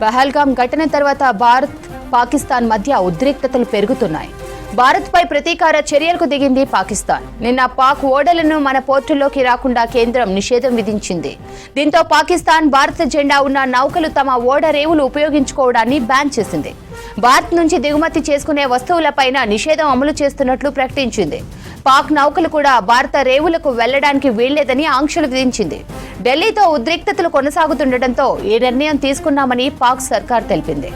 పహల్గాం ఘటన తర్వాత భారత్ పాకిస్తాన్ మధ్య ఉద్రిక్తతలు పెరుగుతున్నాయి. భారత్పై ప్రతీకార చర్యలకు దిగింది పాకిస్తాన్. నిన్న పాక్ ఓడలను మన పోర్టుల్లోకి రాకుండా కేంద్రం నిషేధం విధించింది. దీంతో పాకిస్తాన్ భారత జెండా ఉన్న నౌకలు తమ ఓడ రేవులు ఉపయోగించుకోవడాన్ని బ్యాన్ చేసింది. భారత్ నుంచి దిగుమతి చేసుకునే వస్తువులపైన నిషేధం అమలు చేస్తున్నట్లు ప్రకటించింది. పాక్ నౌకలు కూడా భారత రేవులకు వెళ్లడానికి వీల్లేదని ఆంక్షలు విధించింది. ఢిల్లీతో ఉద్రిక్తతలు కొనసాగుతుండటంతో ఈ నిర్ణయం తీసుకున్నామని పాక్ సర్కార్ తెలిపింది.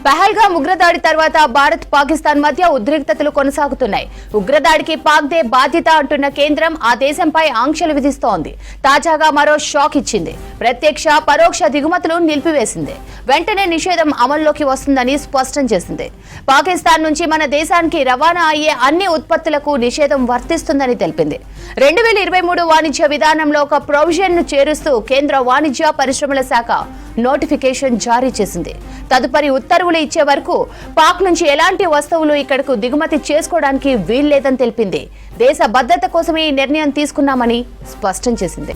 పహల్గాం ఉగ్రదాడి తర్వాత భారత్ పాకిస్తాన్ మధ్య ఉద్రిక్తతలు కొనసాగుతున్నాయి. ఉగ్రదాడికి పాక్దే బాధ్యత అంటున్న కేంద్రం ఆ దేశంపై ఆంక్షలు విధిస్తోంది. తాజాగా మరో షాక్ ఇచ్చింది. ప్రత్యక్ష పరోక్ష దిగుమతులు నిలిపివేసింది. వెంటనే నిషేధం అమల్లోకి వస్తుందని స్పష్టం చేసింది. పాకిస్తాన్ నుంచి మన దేశానికి రవాణా అయ్యే అన్ని ఉత్పత్తులకు నిషేధం వర్తిస్తుందని తెలిపింది. 2023 వాణిజ్య విధానంలో ఒక ప్రొవిజన్ ను చేరుస్తూ కేంద్ర వాణిజ్య పరిశ్రమల శాఖ నోటిఫికేషన్ జారీ చేసింది. తదుపరి ఉత్తర్వులు ఇచ్చే వరకు పాక్ నుంచి ఎలాంటి వస్తువులు ఇక్కడకు దిగుమతి చేసుకోవడానికి వీల్లేదని తెలిపింది. దేశ భద్రత కోసమే ఈ నిర్ణయం తీసుకున్నామని స్పష్టం చేసింది.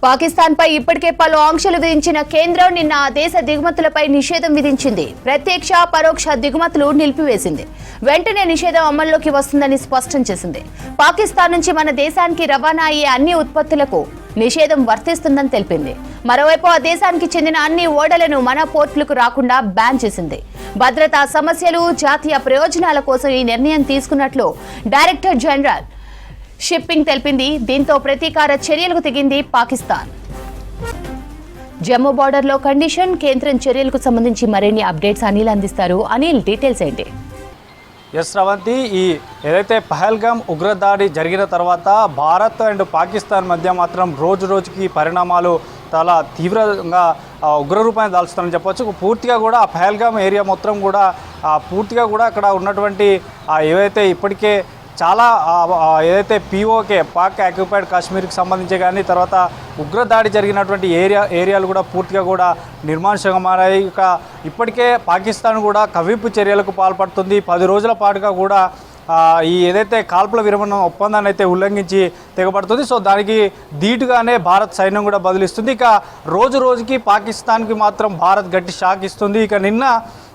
పాకిస్తాన్ పై ఇప్పటికే పలు ఆంక్షలు విధించిన కేంద్రం నిన్న ఆ దేశ దిగుమతులపై నిషేధం విధించింది. ప్రత్యక్ష పరోక్ష దిగుమతులు నిలిపివేసింది. వెంటనే నిషేధం అమల్లోకి వస్తుందని స్పష్టం చేసింది. పాకిస్తాన్ నుంచి మన దేశానికి రవాణా అయ్యే అన్ని ఉత్పత్తులకు నిషేధం వర్తిస్తుందని తెలిపింది. మరోవైపు ఆ దేశానికి చెందిన అన్ని ఓడలను మన పోర్టులకు రాకుండా బ్యాన్ చేసింది. భద్రతా సమస్యలు, జాతీయ ప్రయోజనాల కోసం ఈ నిర్ణయం తీసుకున్నట్లు డైరెక్టర్ జనరల్ షిప్పింగ్ తెలిపింది. దీంతో ప్రతీకార చర్యలకు దిగింది పాకిస్తాన్. జమ్మూ బార్డర్లో కండిషన్, కేంద్రం చర్యలకు సంబంధించి మరిన్ని అప్డేట్స్ అనిల్ అందిస్తారు. అనిల్, డీటెయిల్స్ ఏంటి? ఎస్ శ్రవంతి, ఈ ఏదైతే పహల్గాం ఉగ్రదాడి జరిగిన తర్వాత భారత్ అండ్ పాకిస్తాన్ మధ్య మాత్రం రోజు రోజుకి పరిణామాలు చాలా తీవ్రంగా ఉగ్రరూపాన్ని దాల్చుతారని చెప్పొచ్చు. పూర్తిగా కూడా ఆ పహల్గాం ఏరియా మొత్తం కూడా పూర్తిగా కూడా అక్కడ ఉన్నటువంటి ఏవైతే ఇప్పటికే చాలా ఏదైతే పీఓకే పాక్ ఆక్యుపైడ్ కాశ్మీర్కి సంబంధించి కానీ తర్వాత ఉగ్రదాడి జరిగినటువంటి ఏరియాలు కూడా పూర్తిగా కూడా నిర్మానుష్యంగా మారాయి. ఇక ఇప్పటికే పాకిస్తాన్ కూడా కవ్వింపు చర్యలకు పాల్పడుతుంది. 10 రోజుల పాటుగా కూడా ఈ ఏదైతే కాల్పుల విరమణ ఒప్పందాన్ని అయితే ఉల్లంఘించి తెగబడుతుంది. సో దానికి ధీటుగానే భారత్ సైన్యం కూడా బదిలిస్తుంది. ఇక రోజు రోజుకి పాకిస్తాన్కి మాత్రం భారత్ గట్టి షాక్ ఇస్తుంది. ఇక నిన్న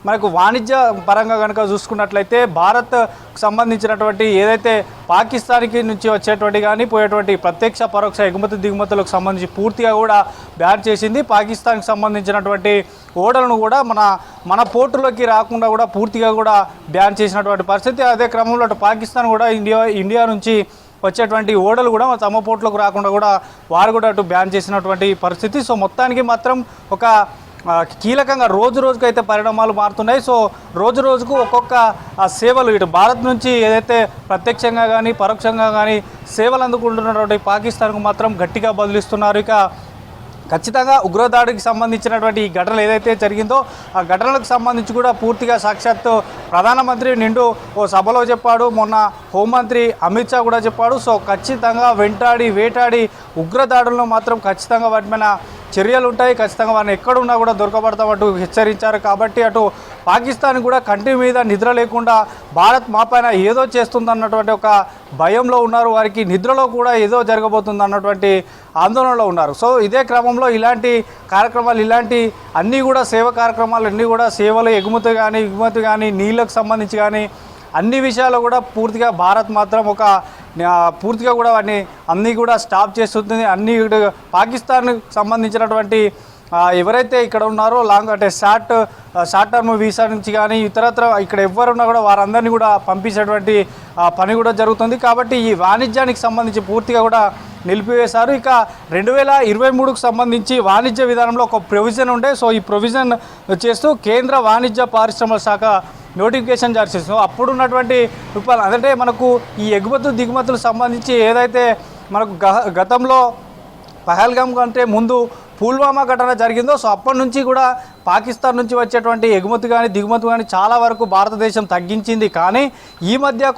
మనకు వాణిజ్య పరంగా కనుక చూసుకున్నట్లయితే భారత్ సంబంధించినటువంటి ఏదైతే పాకిస్తాన్కి నుంచి వచ్చేటువంటి కానీ పోయేటువంటి ప్రత్యక్ష పరోక్ష ఎగుమతి దిగుమతులకు సంబంధించి పూర్తిగా కూడా బ్యాన్ చేసింది. పాకిస్తాన్కి సంబంధించినటువంటి ఓడలను కూడా మన పోర్టులోకి రాకుండా కూడా పూర్తిగా కూడా బ్యాన్ చేసినటువంటి పరిస్థితి. అదే క్రమంలో పాకిస్తాన్ కూడా ఇండియా నుంచి వచ్చేటువంటి ఓడలు కూడా తమ పోర్టులకు రాకుండా కూడా వారు కూడా అటు బ్యాన్ చేసినటువంటి పరిస్థితి. సో మొత్తానికి మాత్రం ఒక కీలకంగా రోజు రోజుకు అయితే పరిణామాలు మారుతున్నాయి. సో రోజు రోజుకు ఒక్కొక్క సేవలు ఇటు భారత్ నుంచి ఏదైతే ప్రత్యక్షంగా కానీ పరోక్షంగా కానీ సేవలు అందుకుంటున్నటువంటి పాకిస్తాన్కు మాత్రం గట్టిగా బదిలిస్తున్నారు. ఇక ఖచ్చితంగా ఉగ్రదాడికి సంబంధించినటువంటి ఈ ఘటనలు ఏదైతే జరిగిందో ఆ ఘటనలకు సంబంధించి కూడా పూర్తిగా సాక్షాత్తు ప్రధానమంత్రి నిండు ఓ సభలో చెప్పాడు. మొన్న హోంమంత్రి అమిత్ షా కూడా చెప్పాడు. సో ఖచ్చితంగా వేటాడి ఉగ్రదాడులను మాత్రం ఖచ్చితంగా వాటి మీద చర్యలు ఉంటాయి, ఖచ్చితంగా వారిని ఎక్కడున్నా కూడా దొరకబడతామంటూ హెచ్చరించారు. కాబట్టి అటు పాకిస్తాన్ కూడా కంటి మీద నిద్ర లేకుండా భారత్ మా పైన ఏదో చేస్తుందన్నటువంటి ఒక భయంలో ఉన్నారు. వారికి నిద్రలో కూడా ఏదో జరగబోతుంది అన్నటువంటి ఆందోళనలో ఉన్నారు. సో ఇదే క్రమంలో ఇలాంటి కార్యక్రమాలు ఇలాంటి అన్నీ కూడా సేవ కార్యక్రమాలు అన్నీ కూడా సేవలు ఎగుమతి కానీ నీళ్ళకు సంబంధించి కానీ అన్ని విషయాలు కూడా పూర్తిగా భారత్ మాత్రం ఒక పూర్తిగా కూడా వాటిని అన్నీ కూడా స్టాప్ చేస్తుంది. అన్ని పాకిస్తాన్కి సంబంధించినటువంటి ఎవరైతే ఇక్కడ ఉన్నారో లాంగ్ అంటే షార్ట్ టర్మ్ వీసా నుంచి కానీ ఇతరత్ర ఇక్కడ ఎవరున్నా కూడా వారందరినీ కూడా పంపించేటువంటి పని కూడా జరుగుతుంది. కాబట్టి ఈ వాణిజ్యానికి సంబంధించి పూర్తిగా కూడా నిలిపివేశారు. ఇక 2023కు సంబంధించి వాణిజ్య విధానంలో ఒక ప్రొవిజన్ ఉండే. సో ఈ ప్రొవిజన్ చేస్తూ కేంద్ర వాణిజ్య పరిశ్రమల శాఖ నోటిఫికేషన్ జారీ చేస్తుంది. అప్పుడున్నటువంటి రూపాయలు అంటే మనకు ఈ ఎగుమతులు దిగుమతులు సంబంధించి ఏదైతే మనకు గతంలో పహల్గాం కంటే ముందు పుల్వామా ఘటన జరిగిందో సో అప్పటి నుంచి కూడా పాకిస్తాన్ నుంచి వచ్చేటువంటి ఎగుమతి కానీ దిగుమతి కానీ చాలా వరకు భారతదేశం తగ్గించింది. కానీ ఈ మధ్య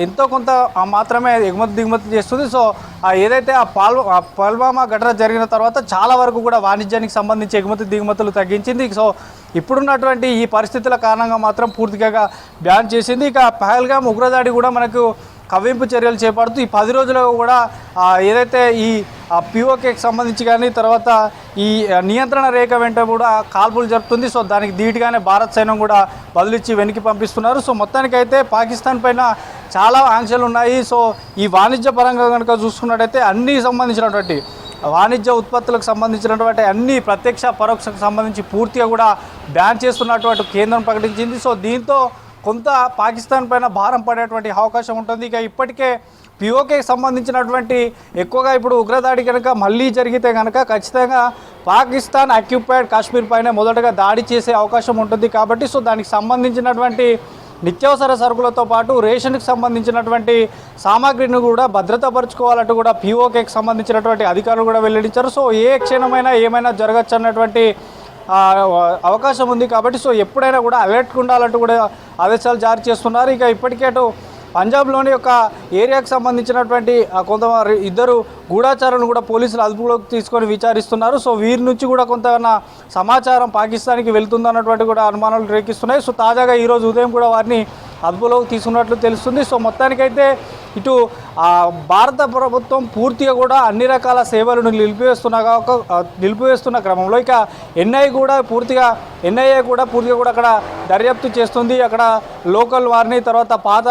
ఎంతో కొంత మాత్రమే ఎగుమతి దిగుమతి చేస్తుంది. సో ఏదైతే పుల్వామా ఘటన జరిగిన తర్వాత చాలా వరకు కూడా వాణిజ్యానికి సంబంధించి ఎగుమతి దిగుమతులు తగ్గించింది. సో ఇప్పుడున్నటువంటి ఈ పరిస్థితుల కారణంగా మాత్రం పూర్తిగా బ్యాన్ చేసింది. ఇక పహల్గాం ఉగ్రదాడి కూడా మనకు కవ్వింపు చర్యలు చేపడుతూ ఈ 10 రోజుల్లో కూడా ఏదైతే ఈ ఆ పిఓకేకి సంబంధించి కానీ తర్వాత ఈ నియంత్రణ రేఖ వెంట కూడా కాల్పులు జరుపుతుంది. సో దానికి ధీటుగానే భారత్ సైన్యం కూడా బదులిచ్చి వెనక్కి పంపిస్తున్నారు. సో మొత్తానికైతే పాకిస్తాన్ పైన చాలా ఆంక్షలు ఉన్నాయి. సో ఈ వాణిజ్య పరంగా కనుక చూసుకున్నట్టయితే అన్నీ సంబంధించినటువంటి వాణిజ్య ఉత్పత్తులకు సంబంధించినటువంటి అన్ని ప్రత్యక్ష పరోక్షకు సంబంధించి పూర్తిగా కూడా బ్యాన్ చేస్తున్నటువంటి కేంద్రం ప్రకటించింది. సో దీంతో కొంత పాకిస్తాన్ పైన భారం పడేటువంటి అవకాశం ఉంటుంది. ఇక ఇప్పటికే పిఓకేకి సంబంధించినటువంటి ఎక్కువగా ఇప్పుడు ఉగ్రదాడి కనుక మళ్ళీ జరిగితే కనుక ఖచ్చితంగా పాకిస్తాన్ ఆక్యుపైడ్ కాశ్మీర్ పైన మొదటగా దాడి చేసే అవకాశం ఉంటుంది. కాబట్టి సో దానికి సంబంధించినటువంటి నిత్యావసర సరుకులతో పాటు రేషన్కి సంబంధించినటువంటి సామాగ్రిని కూడా భద్రతాపరుచుకోవాలంటూ కూడా పిఓకేకి సంబంధించినటువంటి అధికారులు కూడా వెల్లడించారు. సో ఏ క్షణమైనా ఏమైనా జరగచ్చు అన్నటువంటి అవకాశం ఉంది. కాబట్టి సో ఎప్పుడైనా కూడా అలర్ట్గా ఉండాలంటూ కూడా ఆదేశాలు జారీ చేస్తున్నారు. ఇక ఇప్పటికే అటు పంజాబ్లోని ఒక ఏరియాకు సంబంధించినటువంటి కొంతమంది ఇద్దరు గూఢాచారులను కూడా పోలీసులు అదుపులోకి తీసుకొని విచారిస్తున్నారు. సో వీరి నుంచి కూడా కొంత సమాచారం పాకిస్తాన్కి వెళ్తుందన్నటువంటి కూడా అనుమానాలు రేకిస్తున్నాయి. సో తాజాగా ఈరోజు ఉదయం కూడా వారిని అదుపులోకి తీసుకున్నట్లు తెలుస్తుంది. సో మొత్తానికైతే ఇటు భారత ప్రభుత్వం పూర్తిగా కూడా అన్ని రకాల సేవలను నిలిపివేస్తున్న క్రమంలో ఇక ఎన్ఐఏ కూడా పూర్తిగా అక్కడ దర్యాప్తు చేస్తుంది. అక్కడ లోకల్ వారిని తర్వాత పాత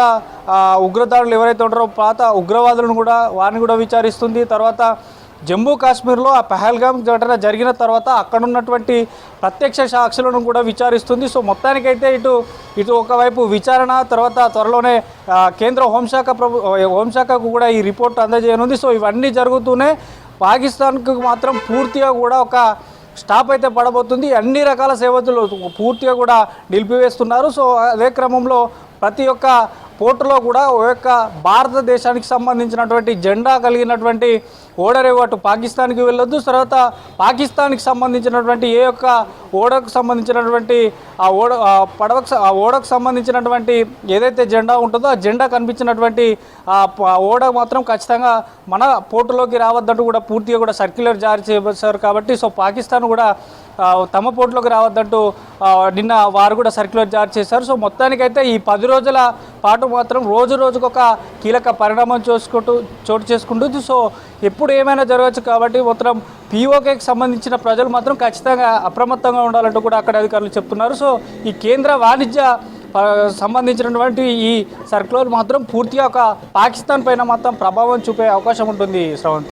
ఉగ్రదాడులు ఎవరైతే ఉంటారో పాత ఉగ్రవాదులను కూడా వారిని కూడా విచారిస్తుంది. తర్వాత జమ్మూ కాశ్మీర్లో ఆ పహల్గామ్ ఘటన జరిగిన తర్వాత అక్కడ ఉన్నటువంటి ప్రత్యక్ష సాక్షులను కూడా విచారిస్తుంది. సో మొత్తానికైతే ఇటు ఒకవైపు విచారణ తర్వాత త్వరలోనే కేంద్ర హోంశాఖకు కూడా ఈ రిపోర్ట్ అందజేయనుంది. సో ఇవన్నీ జరుగుతూనే పాకిస్తాన్కు మాత్రం పూర్తిగా కూడా ఒక స్టాప్ అయితే పడబోతుంది. అన్ని రకాల సేవలు పూర్తిగా కూడా నిలిపివేస్తున్నారు. సో అదే క్రమంలో ప్రతి ఒక్క పోర్టులో కూడా ఒక భారతదేశానికి సంబంధించినటువంటి జెండా కలిగినటువంటి ఓడరేవు అటు పాకిస్తాన్కి వెళ్ళొద్దు. తర్వాత పాకిస్తాన్కి సంబంధించినటువంటి ఏ ఒక్క ఓడకు సంబంధించినటువంటి ఆ ఓడకు సంబంధించినటువంటి ఏదైతే జెండా ఉంటుందో ఆ జెండా కనిపించినటువంటి ఓడ మాత్రం ఖచ్చితంగా మన పోర్టులోకి రావద్దంటూ కూడా పూర్తిగా కూడా సర్క్యులర్ జారీ చేశారు. కాబట్టి సో పాకిస్తాన్ కూడా తమ పోర్టులోకి రావద్దంటూ నిన్న వారు కూడా సర్క్యులర్ జారీ చేశారు. సో మొత్తానికైతే ఈ 10 రోజుల పాటు మాత్రం రోజుకొక కీలక పరిణామం చోటు చేసుకుంటుంది. సో ఎప్పుడు ఏమైనా జరగచ్చు. కాబట్టి మాత్రం పిఓకేకి సంబంధించిన ప్రజలు మాత్రం ఖచ్చితంగా అప్రమత్తంగా ఉండాలంటూ కూడా అక్కడ అధికారులు చెప్తున్నారు. సో ఈ కేంద్ర వాణిజ్య సంబంధించినటువంటి ఈ సర్క్యులర్ మాత్రం పూర్తిగా ఒక పాకిస్తాన్ పైన మాత్రం ప్రభావం చూపే అవకాశం ఉంటుంది. శ్రవంత్.